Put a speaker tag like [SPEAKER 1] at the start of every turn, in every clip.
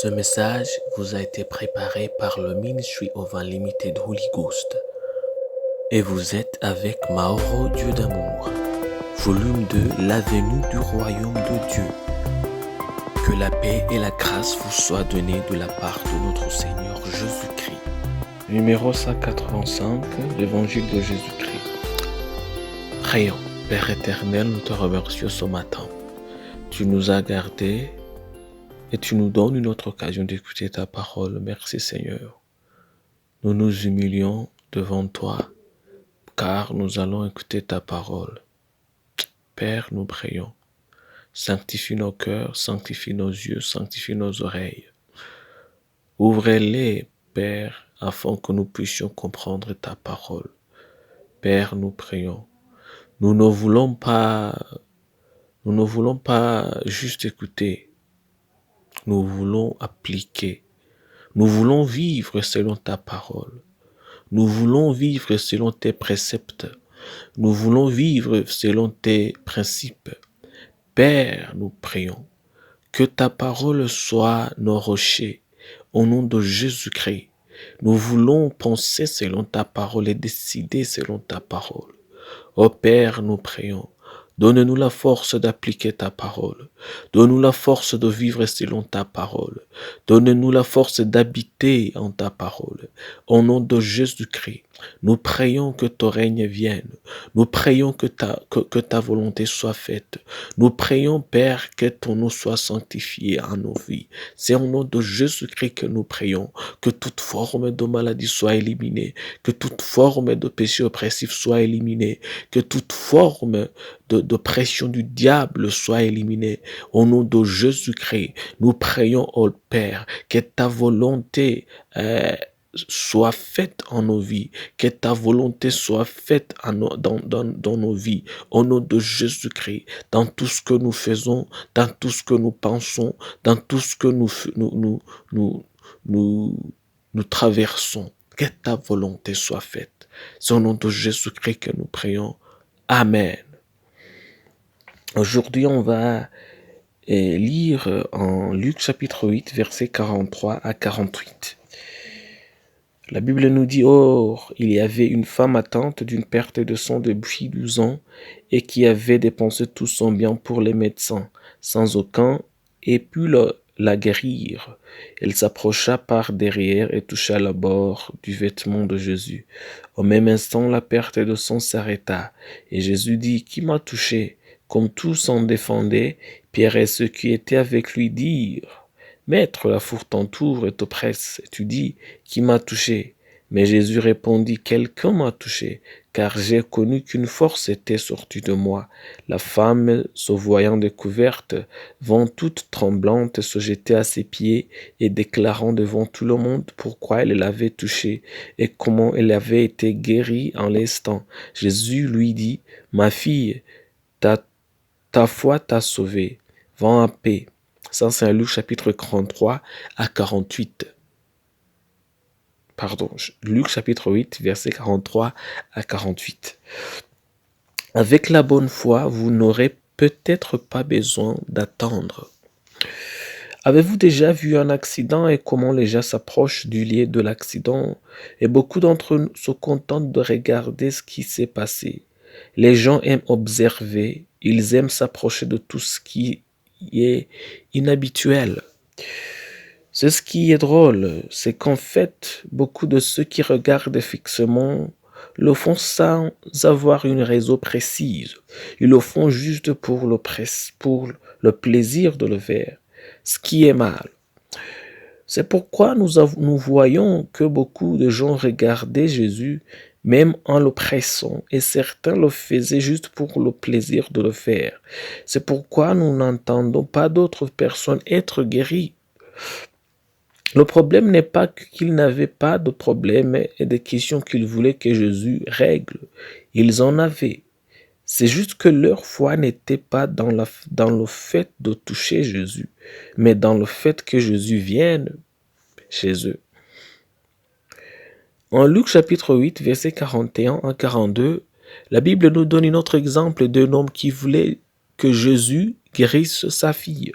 [SPEAKER 1] Ce message vous a été préparé par le Ministry of Unlimited Holy Ghost et vous êtes avec Mauro Dieu d'amour, volume 2, la venue du royaume de Dieu. Que la paix et la grâce vous soient données de la part de notre Seigneur Jésus-Christ. Numéro 185, l'Évangile de Jésus-Christ. Prions. Père éternel, nous te remercions ce matin. Tu nous as gardés et tu nous donnes une autre occasion d'écouter ta parole. Merci Seigneur. Nous nous humilions devant toi, car nous allons écouter ta parole. Père, nous prions. Sanctifie nos cœurs, sanctifie nos yeux, sanctifie nos oreilles. Ouvrez-les, Père, afin que nous puissions comprendre ta parole. Père, nous prions. Nous ne voulons pas juste écouter. Nous voulons appliquer. Nous voulons vivre selon ta parole. Nous voulons vivre selon tes préceptes. Nous voulons vivre selon tes principes. Père, nous prions que ta parole soit nos rochers. Au nom de Jésus-Christ, nous voulons penser selon ta parole et décider selon ta parole. Ô Père, nous prions. Donne-nous la force d'appliquer ta parole. Donne-nous la force de vivre selon ta parole. Donne-nous la force d'habiter en ta parole. Au nom de Jésus-Christ, nous prions que ton règne vienne. Nous prions que ta volonté soit faite. Nous prions, Père, que ton nom soit sanctifié en nos vies. C'est au nom de Jésus-Christ que nous prions. Que toute forme de maladie soit éliminée. Que toute forme de péché oppressif soit éliminée. Que toute forme de pression du diable soit éliminée. Au nom de Jésus-Christ, nous prions, ô Père, que ta volonté soit faite en nos vies, que ta volonté soit faite dans nos vies, au nom de Jésus-Christ, dans tout ce que nous faisons, dans tout ce que nous pensons, dans tout ce que nous traversons, que ta volonté soit faite. C'est au nom de Jésus-Christ que nous prions. Amen. Aujourd'hui, on va lire en Luc chapitre 8, versets 43 à 48. La Bible nous dit « Or, il y avait une femme atteinte d'une perte de sang depuis 12 ans et qui avait dépensé tout son bien pour les médecins, sans aucun ait pu la guérir. Elle s'approcha par derrière et toucha le bord du vêtement de Jésus. Au même instant, la perte de sang s'arrêta et Jésus dit « Qui m'a touché ?» Comme tous s'en défendaient, Pierre et ceux qui étaient avec lui dirent « Maître, la foule t'entoure et t'oppresse. » Et tu dis « Qui m'a touché ?» Mais Jésus répondit « Quelqu'un m'a touché, car j'ai connu qu'une force était sortie de moi. » La femme, se voyant découverte, vint toute tremblante se jeter à ses pieds et déclarant devant tout le monde pourquoi elle l'avait touché et comment elle avait été guérie en l'instant. Jésus lui dit « Ma fille, ta foi t'a sauvée. Va en paix. » Ça, c'est Luc chapitre 43 à 48. Luc chapitre 8, versets 43 à 48. Avec la bonne foi, vous n'aurez peut-être pas besoin d'attendre. Avez-vous déjà vu un accident et comment les gens s'approchent du lieu de l'accident? Et beaucoup d'entre eux se contentent de regarder ce qui s'est passé. Les gens aiment observer, ils aiment s'approcher de tout ce qui est inhabituel. C'est ce qui est drôle, c'est qu'en fait, beaucoup de ceux qui regardent fixement le font sans avoir une raison précise. Ils le font juste pour le plaisir de le faire, ce qui est mal. C'est pourquoi nous voyons que beaucoup de gens regardaient Jésus même en le pressant, et certains le faisaient juste pour le plaisir de le faire. C'est pourquoi nous n'entendons pas d'autres personnes être guéries. Le problème n'est pas qu'ils n'avaient pas de problème et des questions qu'ils voulaient que Jésus règle. Ils en avaient. C'est juste que leur foi n'était pas dans le fait de toucher Jésus, mais dans le fait que Jésus vienne chez eux. En Luc chapitre 8, versets 41 à 42, la Bible nous donne un autre exemple d'un homme qui voulait que Jésus guérisse sa fille.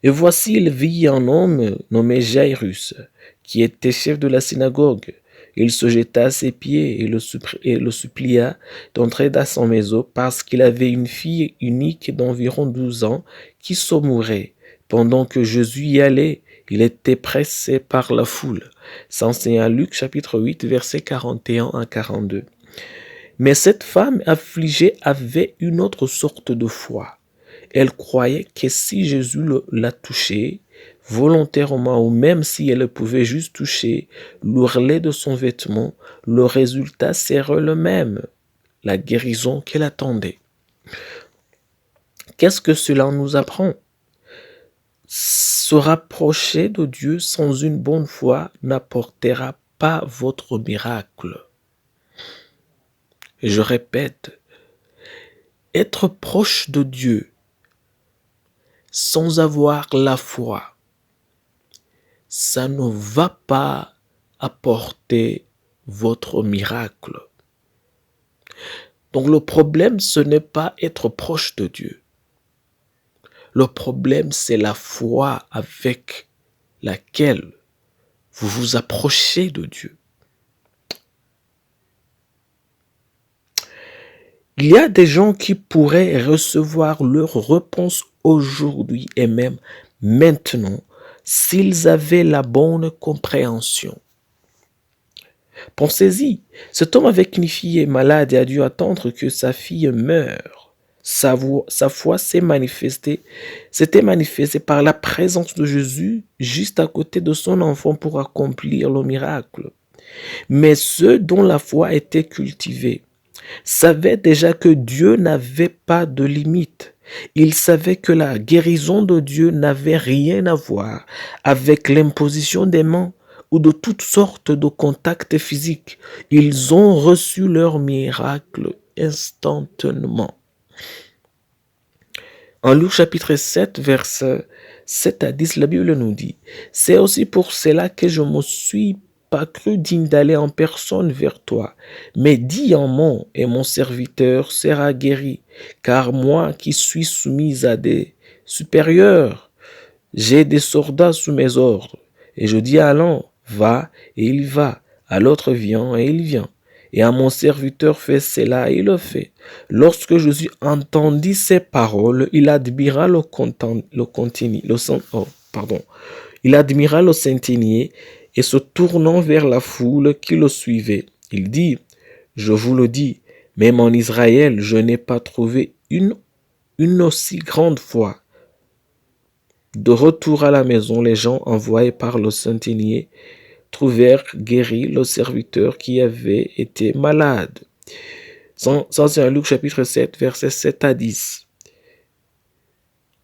[SPEAKER 1] Et voici, il vit un homme nommé Jairus, qui était chef de la synagogue. Il se jeta à ses pieds et le supplia d'entrer dans son maison parce qu'il avait une fille unique d'environ 12 ans qui se mourait. Pendant que Jésus y allait, il était pressé par la foule. Ça enseigne à Luc chapitre 8, versets 41 à 42. Mais cette femme affligée avait une autre sorte de foi. Elle croyait que si Jésus la touchait, volontairement ou même si elle pouvait juste toucher l'ourlet de son vêtement, le résultat serait le même, la guérison qu'elle attendait. Qu'est-ce que cela nous apprend? Se rapprocher de Dieu sans une bonne foi n'apportera pas votre miracle. Et je répète, être proche de Dieu sans avoir la foi, ça ne va pas apporter votre miracle. Donc le problème, ce n'est pas être proche de Dieu. Le problème, c'est la foi avec laquelle vous vous approchez de Dieu. Il y a des gens qui pourraient recevoir leur réponse aujourd'hui et même maintenant s'ils avaient la bonne compréhension. Pensez-y, cet homme avec une fille est malade et a dû attendre que sa fille meure. Sa foi s'était manifestée par la présence de Jésus juste à côté de son enfant pour accomplir le miracle. Mais ceux dont la foi était cultivée savaient déjà que Dieu n'avait pas de limite. Ils savaient que la guérison de Dieu n'avait rien à voir avec l'imposition des mains ou de toutes sortes de contacts physiques. Ils ont reçu leur miracle instantanément. En Luc chapitre 7, versets 7 à 10, la Bible nous dit « C'est aussi pour cela que je me suis pas cru digne d'aller en personne vers toi, mais dis un mot et mon serviteur sera guéri, car moi qui suis soumise à des supérieurs, j'ai des soldats sous mes ordres, et je dis à l'un, va, et il va, à l'autre, viens, et il vient. Et à mon serviteur, fais cela, et il le fait. Lorsque Jésus entendit ces paroles, il admira le centenier, et se tournant vers la foule qui le suivait, il dit, je vous le dis, même en Israël, je n'ai pas trouvé une aussi grande foi. De retour à la maison, les gens envoyés par le centenier trouvèrent guéri le serviteur qui avait été malade. Ça, c'est un Luc chapitre 7, versets 7 à 10.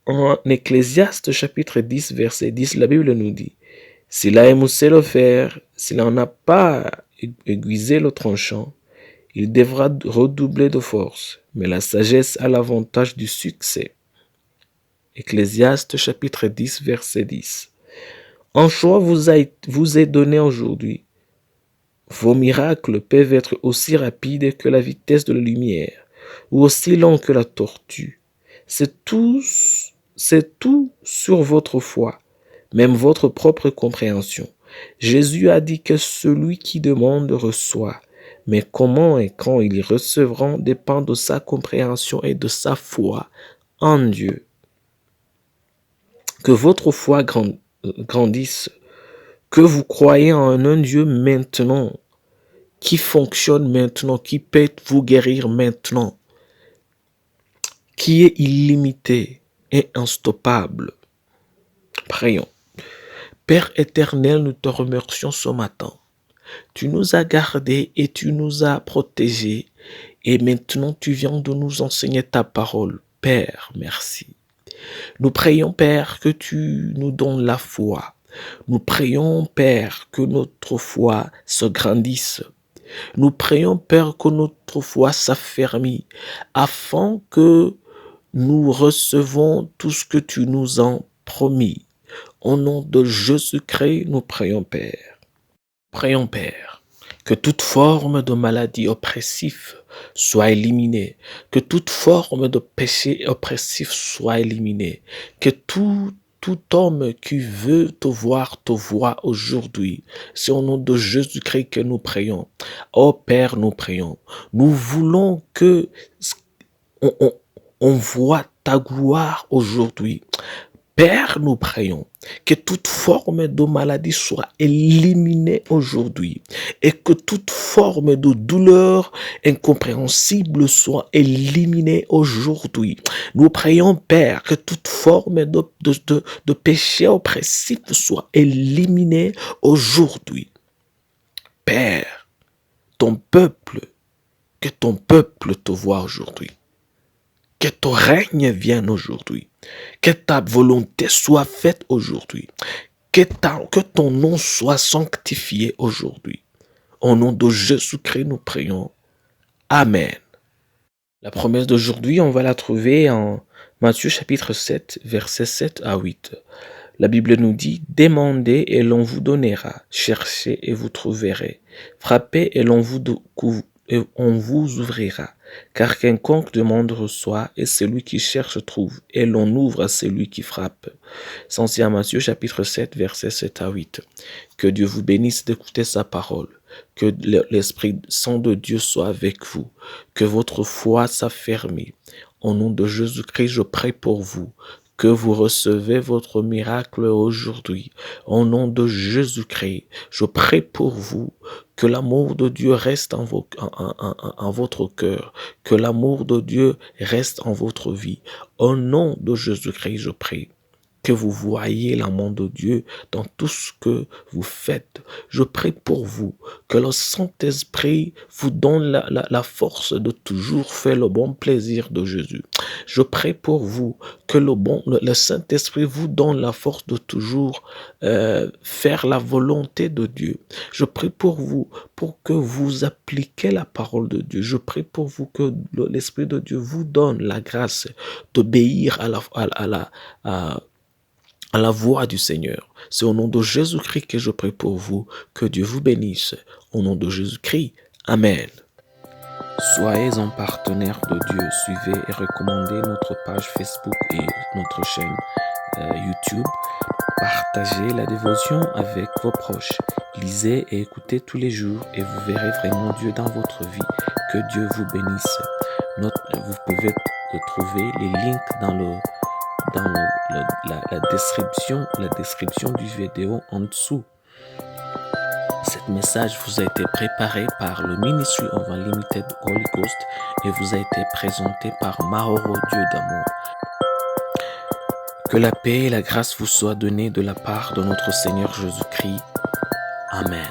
[SPEAKER 1] En Ecclésiaste chapitre 10, verset 10, la Bible nous dit, s'il a émoussé le fer, s'il n'en a pas aiguisé le tranchant, il devra redoubler de force, mais la sagesse a l'avantage du succès. Ecclésiaste chapitre 10, verset 10. Un choix vous est donné aujourd'hui. Vos miracles peuvent être aussi rapides que la vitesse de la lumière, ou aussi longs que la tortue. C'est tout sur votre foi, même votre propre compréhension. Jésus a dit que celui qui demande reçoit, mais comment et quand ils recevront dépend de sa compréhension et de sa foi en Dieu. Que votre foi grandisse, que vous croyez en un Dieu maintenant, qui fonctionne maintenant, qui peut vous guérir maintenant, qui est illimité et instoppable. Prions. Père éternel, nous te remercions ce matin. Tu nous as gardés et tu nous as protégés. Et maintenant, tu viens de nous enseigner ta parole. Père, merci. Nous prions, Père, que tu nous donnes la foi. Nous prions, Père, que notre foi se grandisse. Nous prions, Père, que notre foi s'affermisse, afin que nous recevons tout ce que tu nous as promis. Au nom de Jésus-Christ, nous prions, Père. Prions, Père, que toute forme de maladie oppressive soit éliminée, que toute forme de péché oppressif soit éliminée, que toute tout homme qui veut te voit aujourd'hui. C'est au nom de Jésus-Christ que nous prions. Oh Père, nous prions. Nous voulons que on, on voit ta gloire aujourd'hui. Père, nous prions que toute forme de maladie soit éliminée aujourd'hui et que toute forme de douleur incompréhensible soit éliminée aujourd'hui. Nous prions, Père, que toute forme de péché oppressif soit éliminée aujourd'hui. Père, que ton peuple te voit aujourd'hui. Que ton règne vienne aujourd'hui. Que ta volonté soit faite aujourd'hui. Que ton nom soit sanctifié aujourd'hui. Au nom de Jésus-Christ, nous prions. Amen. La promesse d'aujourd'hui, on va la trouver en Matthieu chapitre 7, versets 7 à 8. La Bible nous dit, « Demandez et l'on vous donnera, cherchez et vous trouverez, frappez et l'on vous ouvrira. Car quiconque demande reçoit, et celui qui cherche trouve, et l'on ouvre à celui qui frappe. » C'est en Matthieu chapitre 7, versets 7 à 8. Que Dieu vous bénisse d'écouter sa parole. Que l'Esprit Saint de Dieu soit avec vous. Que votre foi s'affermisse. Au nom de Jésus-Christ, je prie pour vous. Que vous recevez votre miracle aujourd'hui. Au nom de Jésus-Christ, je prie pour vous. Que l'amour de Dieu reste en votre cœur. Que l'amour de Dieu reste en votre vie. Au nom de Jésus-Christ, je prie. Que vous voyez l'amour de Dieu dans tout ce que vous faites. Je prie pour vous, que le Saint-Esprit vous donne la force de toujours faire le bon plaisir de Jésus. Je prie pour vous, que le Saint-Esprit vous donne la force de toujours faire la volonté de Dieu. Je prie pour vous, pour que vous appliquiez la parole de Dieu. Je prie pour vous que l'Esprit de Dieu vous donne la grâce d'obéir à la voix du Seigneur. C'est au nom de Jésus-Christ que je prie pour vous. Que Dieu vous bénisse. Au nom de Jésus-Christ. Amen. Soyez un partenaire de Dieu. Suivez et recommandez notre page Facebook et notre chaîne YouTube. Partagez la dévotion avec vos proches. Lisez et écoutez tous les jours et vous verrez vraiment Dieu dans votre vie. Que Dieu vous bénisse. Vous pouvez trouver les links dans la description du vidéo en dessous. Cet message vous a été préparé par le Ministry of Unlimited Holy Ghost et vous a été présenté par Mahoro Dieu d'amour. Que la paix et la grâce vous soient données de la part de notre Seigneur Jésus-Christ. Amen.